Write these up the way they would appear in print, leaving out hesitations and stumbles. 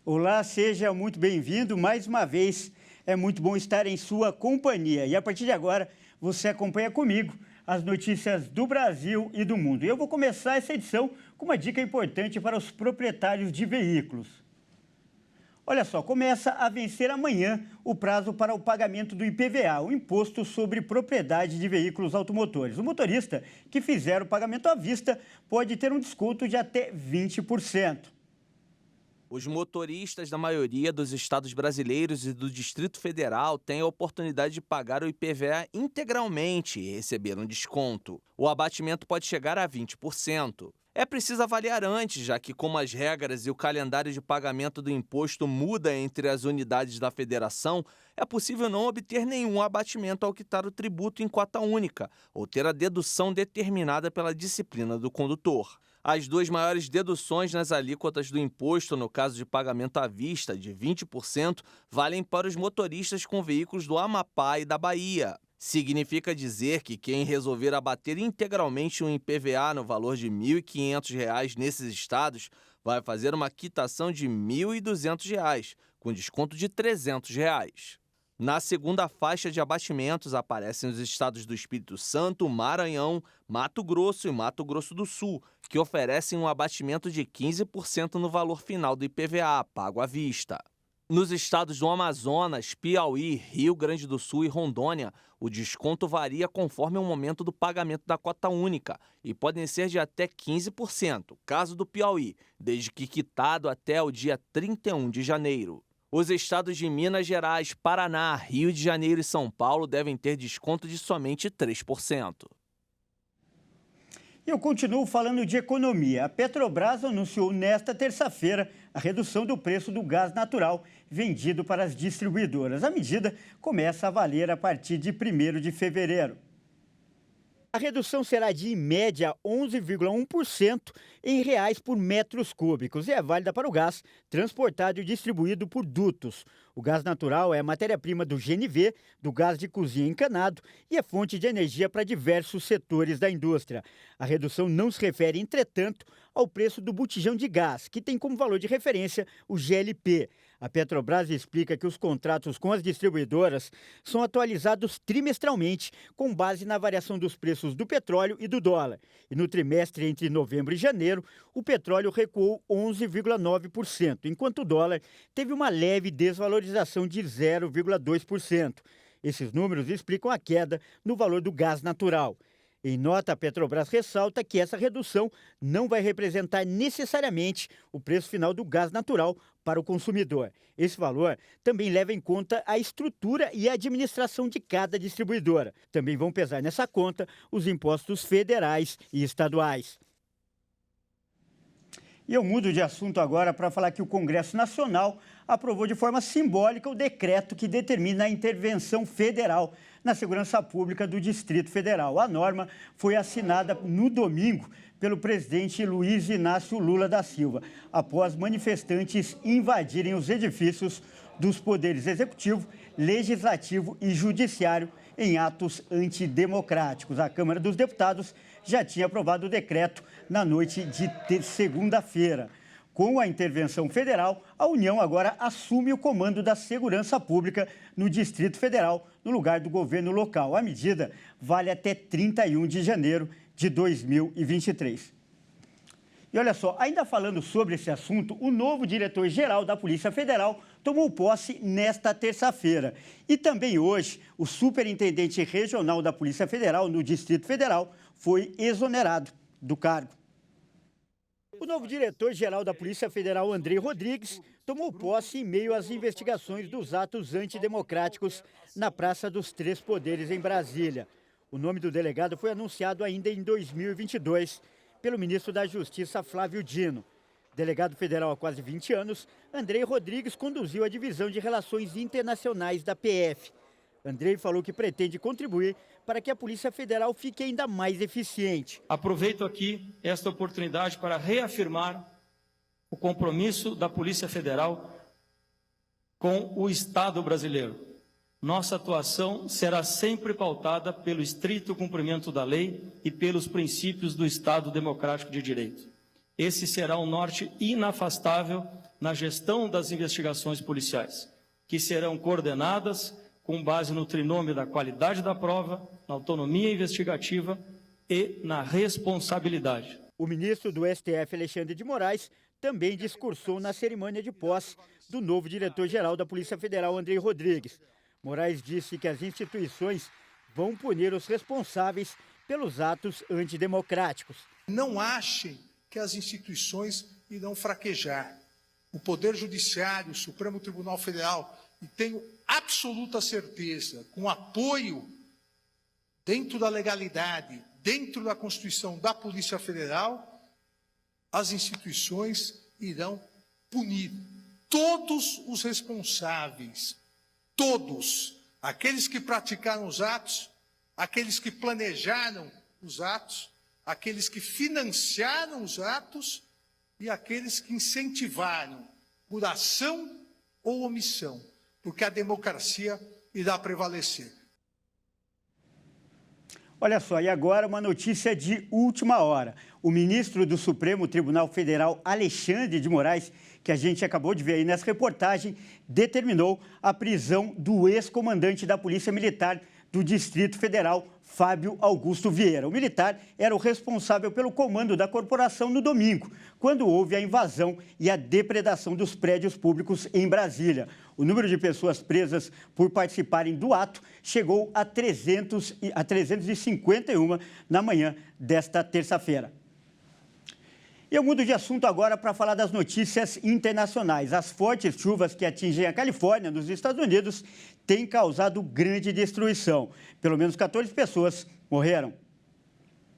Olá, seja muito bem-vindo. Mais uma vez, é muito bom estar em sua companhia. E a partir de agora, você acompanha comigo as notícias do Brasil e do mundo. E eu vou começar essa edição com uma dica importante para os proprietários de veículos. Olha só, começa a vencer amanhã o prazo para o pagamento do IPVA, o Imposto sobre Propriedade de Veículos Automotores. O motorista que fizer o pagamento à vista pode ter um desconto de até 20%. Os motoristas da maioria dos estados brasileiros e do Distrito Federal têm a oportunidade de pagar o IPVA integralmente e receber um desconto. O abatimento pode chegar a 20%. É preciso avaliar antes, já que como as regras e o calendário de pagamento do imposto muda entre as unidades da federação, é possível não obter nenhum abatimento ao quitar o tributo em cota única ou ter a dedução determinada pela disciplina do condutor. As duas maiores deduções nas alíquotas do imposto, no caso de pagamento à vista, de 20%, valem para os motoristas com veículos do Amapá e da Bahia. Significa dizer que quem resolver abater integralmente um IPVA no valor de R$ 1.500 nesses estados vai fazer uma quitação de R$ 1.200, com desconto de R$ 300. Na segunda faixa de abatimentos aparecem os estados do Espírito Santo, Maranhão, Mato Grosso e Mato Grosso do Sul, que oferecem um abatimento de 15% no valor final do IPVA, pago à vista. Nos estados do Amazonas, Piauí, Rio Grande do Sul e Rondônia, o desconto varia conforme o momento do pagamento da cota única e podem ser de até 15%, caso do Piauí, desde que quitado até o dia 31 de janeiro. Os estados de Minas Gerais, Paraná, Rio de Janeiro e São Paulo devem ter desconto de somente 3%. Eu continuo falando de economia. A Petrobras anunciou nesta terça-feira a redução do preço do gás natural vendido para as distribuidoras. A medida começa a valer a partir de 1º de fevereiro. A redução será de, em média, 11,1% em reais por metros cúbicos e é válida para o gás transportado e distribuído por dutos. O gás natural é a matéria-prima do GNV, do gás de cozinha encanado e é fonte de energia para diversos setores da indústria. A redução não se refere, entretanto, ao preço do botijão de gás, que tem como valor de referência o GLP. A Petrobras explica que os contratos com as distribuidoras são atualizados trimestralmente, com base na variação dos preços do petróleo e do dólar. E no trimestre entre novembro e janeiro, o petróleo recuou 11,9%, enquanto o dólar teve uma leve desvalorização de 0,2%. Esses números explicam a queda no valor do gás natural. Em nota, a Petrobras ressalta que essa redução não vai representar necessariamente o preço final do gás natural para o consumidor. Esse valor também leva em conta a estrutura e a administração de cada distribuidora. Também vão pesar nessa conta os impostos federais e estaduais. E eu mudo de assunto agora para falar que o Congresso Nacional aprovou de forma simbólica o decreto que determina a intervenção federal na segurança pública do Distrito Federal. A norma foi assinada no domingo pelo presidente Luiz Inácio Lula da Silva, após manifestantes invadirem os edifícios dos poderes executivo, legislativo e judiciário em atos antidemocráticos. A Câmara dos Deputados já tinha aprovado o decreto na noite de segunda-feira. Com a intervenção federal, a União agora assume o comando da segurança pública no Distrito Federal, no lugar do governo local. A medida vale até 31 de janeiro de 2023. E olha só, ainda falando sobre esse assunto, o novo diretor-geral da Polícia Federal tomou posse nesta terça-feira. E também hoje, o superintendente regional da Polícia Federal no Distrito Federal foi exonerado do cargo. O novo diretor-geral da Polícia Federal, Andrei Rodrigues, tomou posse em meio às investigações dos atos antidemocráticos na Praça dos Três Poderes, em Brasília. O nome do delegado foi anunciado ainda em 2022 pelo ministro da Justiça, Flávio Dino. Delegado federal há quase 20 anos, Andrei Rodrigues conduziu a Divisão de Relações Internacionais da PF. Andrei falou que pretende contribuir para que a Polícia Federal fique ainda mais eficiente. Aproveito aqui esta oportunidade para reafirmar o compromisso da Polícia Federal com o Estado brasileiro. Nossa atuação será sempre pautada pelo estrito cumprimento da lei e pelos princípios do Estado Democrático de Direito. Esse será um norte inafastável na gestão das investigações policiais, que serão coordenadas com base no trinômio da qualidade da prova, na autonomia investigativa e na responsabilidade. O ministro do STF, Alexandre de Moraes, também discursou na cerimônia de posse do novo diretor-geral da Polícia Federal, Andrei Rodrigues. Moraes disse que as instituições vão punir os responsáveis pelos atos antidemocráticos. Não achem que as instituições irão fraquejar. O Poder Judiciário, o Supremo Tribunal Federal, e tenho absoluta certeza, com apoio dentro da legalidade, dentro da Constituição da Polícia Federal, as instituições irão punir todos os responsáveis, todos, aqueles que praticaram os atos, aqueles que planejaram os atos, aqueles que financiaram os atos e aqueles que incentivaram, por ação ou omissão, porque a democracia irá prevalecer. Olha só, e agora uma notícia de última hora. O ministro do Supremo Tribunal Federal, Alexandre de Moraes, que a gente acabou de ver aí nessa reportagem, determinou a prisão do ex-comandante da Polícia Militar do Distrito Federal, Fábio Augusto Vieira. O militar era o responsável pelo comando da corporação no domingo, quando houve a invasão e a depredação dos prédios públicos em Brasília. O número de pessoas presas por participarem do ato chegou a 351 na manhã desta terça-feira. E eu mudo de assunto agora para falar das notícias internacionais. As fortes chuvas que atingem a Califórnia, nos Estados Unidos, têm causado grande destruição. Pelo menos 14 pessoas morreram.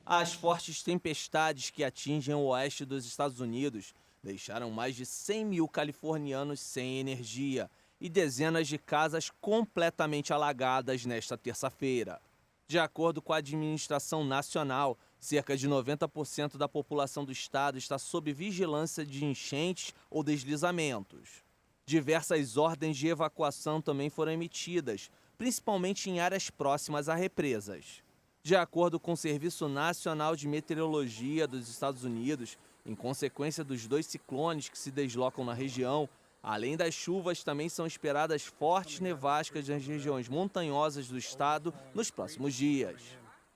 As fortes tempestades que atingem o oeste dos Estados Unidos deixaram mais de 100 mil californianos sem energia e dezenas de casas completamente alagadas nesta terça-feira. De acordo com a administração nacional, cerca de 90% da população do estado está sob vigilância de enchentes ou deslizamentos. Diversas ordens de evacuação também foram emitidas, principalmente em áreas próximas a represas. De acordo com o Serviço Nacional de Meteorologia dos Estados Unidos, em consequência dos 2 ciclones que se deslocam na região, além das chuvas, também são esperadas fortes nevascas nas regiões montanhosas do estado nos próximos dias.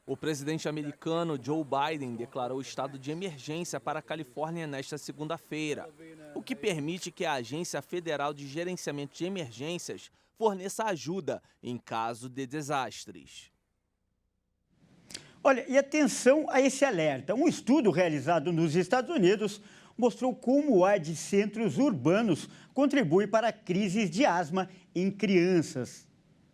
O presidente americano Joe Biden declarou estado de emergência para a Califórnia nesta segunda-feira, o que permite que a Agência Federal de Gerenciamento de Emergências forneça ajuda em caso de desastres. Olha, e atenção a esse alerta. Um estudo realizado nos Estados Unidos mostrou como o ar de centros urbanos contribui para crises de asma em crianças.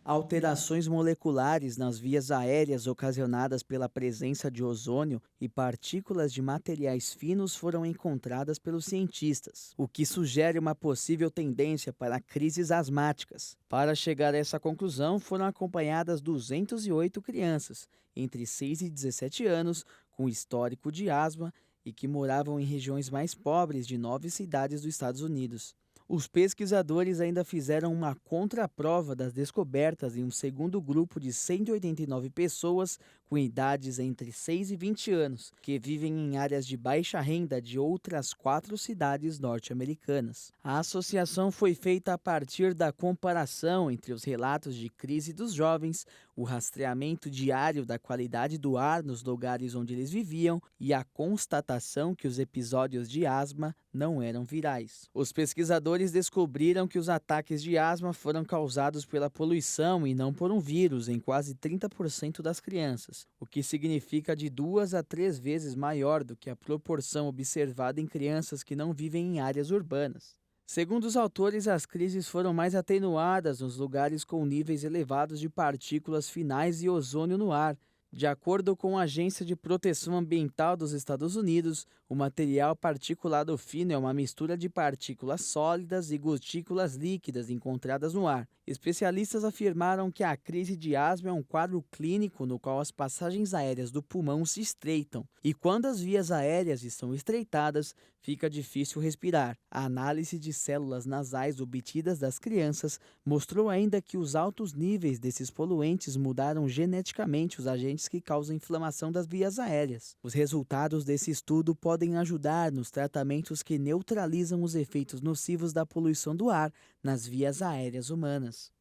Alterações moleculares nas vias aéreas ocasionadas pela presença de ozônio e partículas de materiais finos foram encontradas pelos cientistas, o que sugere uma possível tendência para crises asmáticas. Para chegar a essa conclusão, foram acompanhadas 208 crianças, entre 6 e 17 anos, com histórico de asma e que moravam em regiões mais pobres de 9 cidades dos Estados Unidos. Os pesquisadores ainda fizeram uma contraprova das descobertas em um segundo grupo de 189 pessoas com idades entre 6 e 20 anos, que vivem em áreas de baixa renda de outras 4 cidades norte-americanas. A associação foi feita a partir da comparação entre os relatos de crise dos jovens, o rastreamento diário da qualidade do ar nos lugares onde eles viviam e a constatação que os episódios de asma não eram virais. Os pesquisadores descobriram que os ataques de asma foram causados pela poluição e não por um vírus em quase 30% das crianças, o que significa de 2 a 3 vezes maior do que a proporção observada em crianças que não vivem em áreas urbanas. Segundo os autores, as crises foram mais atenuadas nos lugares com níveis elevados de partículas finais e ozônio no ar. De acordo com a Agência de Proteção Ambiental dos Estados Unidos, o material particulado fino é uma mistura de partículas sólidas e gotículas líquidas encontradas no ar. Especialistas afirmaram que a crise de asma é um quadro clínico no qual as passagens aéreas do pulmão se estreitam, e quando as vias aéreas estão estreitadas, fica difícil respirar. A análise de células nasais obtidas das crianças mostrou ainda que os altos níveis desses poluentes mudaram geneticamente os agentes que causam inflamação das vias aéreas. Os resultados desse estudo podem podem ajudar nos tratamentos que neutralizam os efeitos nocivos da poluição do ar nas vias aéreas humanas.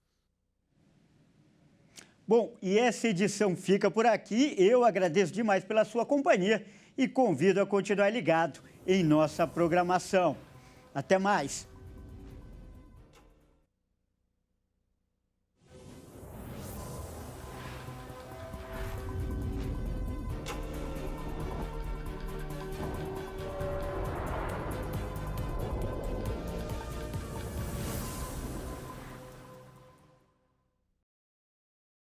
Bom, e essa edição fica por aqui. Eu agradeço demais pela sua companhia e convido a continuar ligado em nossa programação. Até mais!